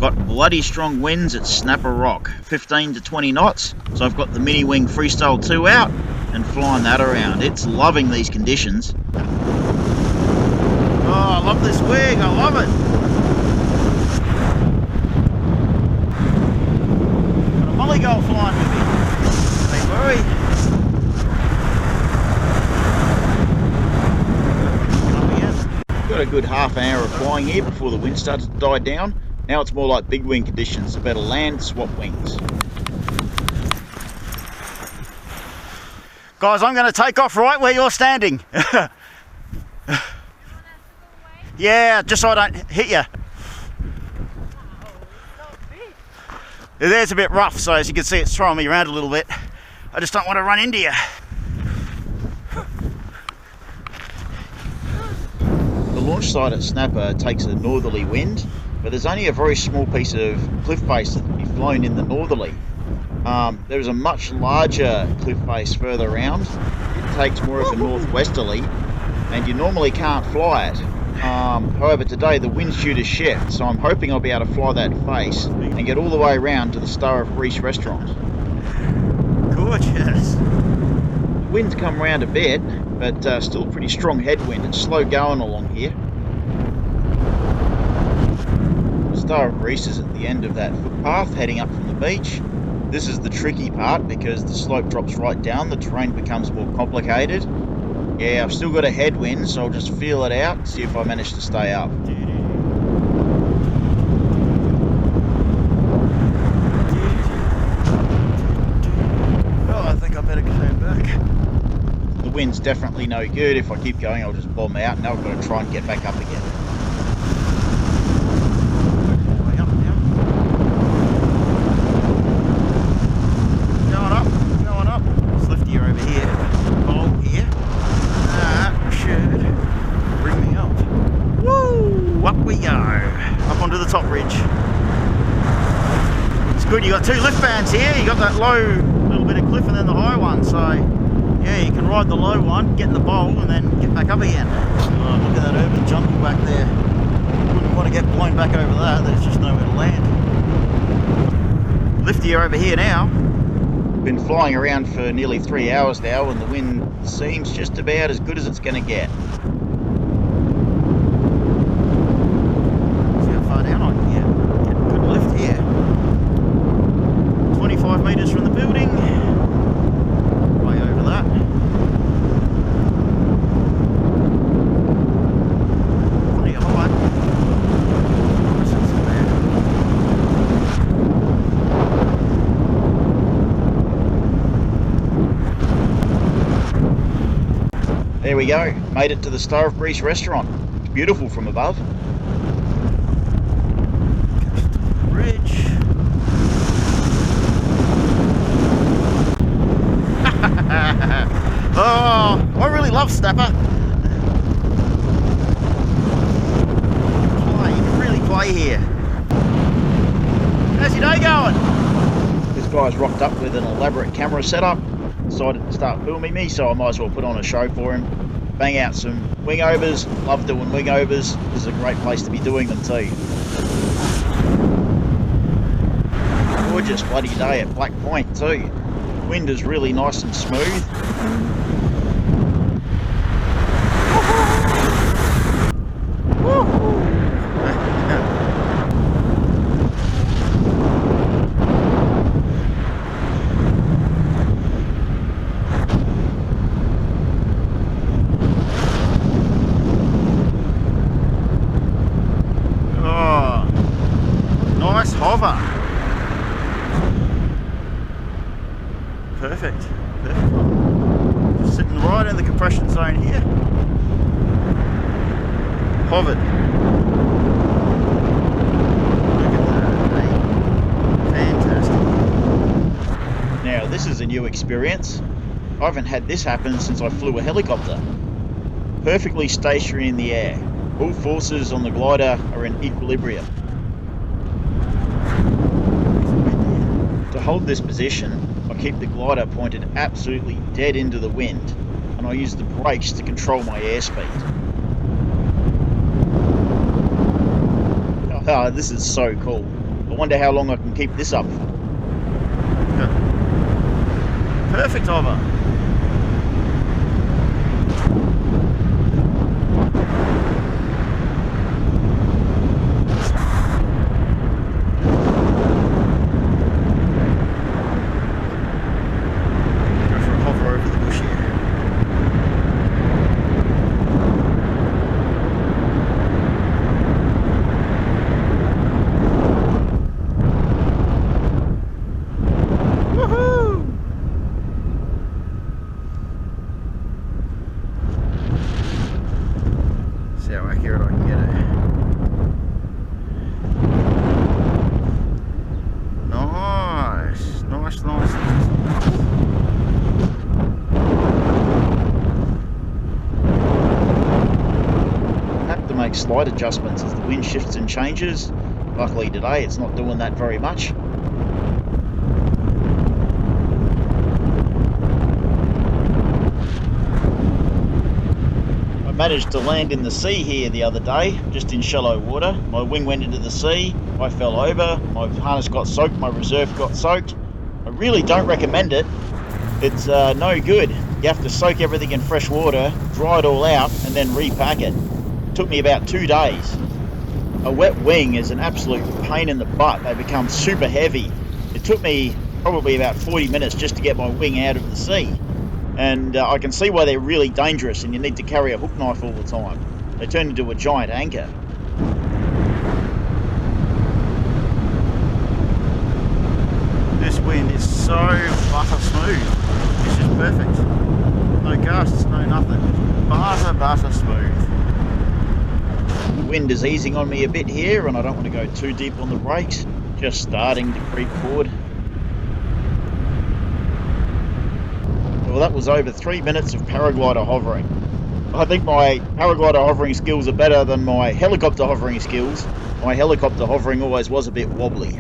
got bloody strong winds at Snapper Rock, 15 to 20 knots, so I've got the Mini Wing Freestyle 2 out and flying that around. It's loving these conditions. Oh, I love this wing, I love it. Got a mollygull flying with me. Don't worry. Got a good half an hour of flying here before the wind started to die down. Now it's more like big wing conditions, better land, swap wings. Guys, I'm going to take off right where you're standing. Yeah, just so I don't hit you. There's a bit rough, so as you can see it's throwing me around a little bit. I just don't want to run into you. The launch site at Snapper takes a northerly wind, but there's only a very small piece of cliff face that can be flown in the northerly. There's a much larger cliff face further around. It takes more of a northwesterly, and you normally can't fly it. However, today the wind's due to shift, so I'm hoping I'll be able to fly that face and get all the way around to the Star of Greece restaurant. Gorgeous. The wind's come round a bit, but still a pretty strong headwind. It's slow going along here. Star of Greece is at the end of that footpath heading up from the beach. This is the tricky part because the slope drops right down, the terrain becomes more complicated. Yeah, I've still got a headwind, so I'll just feel it out and see if I manage to stay up. Oh, I think I better turn back. The wind's definitely no good. If I keep going, I'll just bomb out. Now I've got to try and get back up again. You got two lift bands here. You got that low little bit of cliff and then the high one, so yeah, you can ride the low one, get in the bowl and then get back up again. Oh, look at that urban jungle back there. Wouldn't want to get blown back over that. There's just nowhere to land. Liftier over here now. Been flying around for nearly 3 hours now and the wind seems just about as good as it's going to get. See how far down I can get. Getting good lift here. 25 metres from the building, way over that. Plenty of height. There we go, made it to the Star of Greece restaurant. It's beautiful from above. Bridge. Oh, I really love Snapper. You can really play here. How's your day going? This guy's rocked up with an elaborate camera setup. Decided to start filming me, so I might as well put on a show for him. Bang out some wing overs. Love doing wing overs. This is a great place to be doing them too. Gorgeous bloody day at Black Point too. Wind is really nice and smooth. Oh, nice hover. Perfect. Just sitting right in the compression zone here. Hovered. Look at that, eh? Fantastic. Now this is a new experience. I haven't had this happen since I flew a helicopter. Perfectly stationary in the air. All forces on the glider are in equilibrium. To hold this position, I keep the glider pointed absolutely dead into the wind, and I use the brakes to control my airspeed. Oh, this is so cool. wonder how long I can keep this up for. Perfect hover. Go for a hover over the bush here. See how accurate I can get it. Nice, nice, nice. I have to make slight adjustments as the wind shifts and changes. Luckily today it's not doing that very much. I managed to land in the sea here the other day, just in shallow water. My wing went into the sea, I fell over, my harness got soaked, my reserve got soaked. I really don't recommend it. It's no good. You have to soak everything in fresh water, dry it all out, and then repack it. It took me about 2 days. A wet wing is an absolute pain in the butt. They become super heavy. It took me probably about 40 minutes just to get my wing out of the sea. And I can see why they're really dangerous and you need to carry a hook knife all the time. They turn into a giant anchor. This wind is so butter smooth. This is perfect. No gusts, no nothing. Butter smooth. The wind is easing on me a bit here and I don't want to go too deep on the brakes. Just starting to creep forward. Well, that was over 3 minutes of paraglider hovering. I think my paraglider hovering skills are better than my helicopter hovering skills. My helicopter hovering always was a bit wobbly.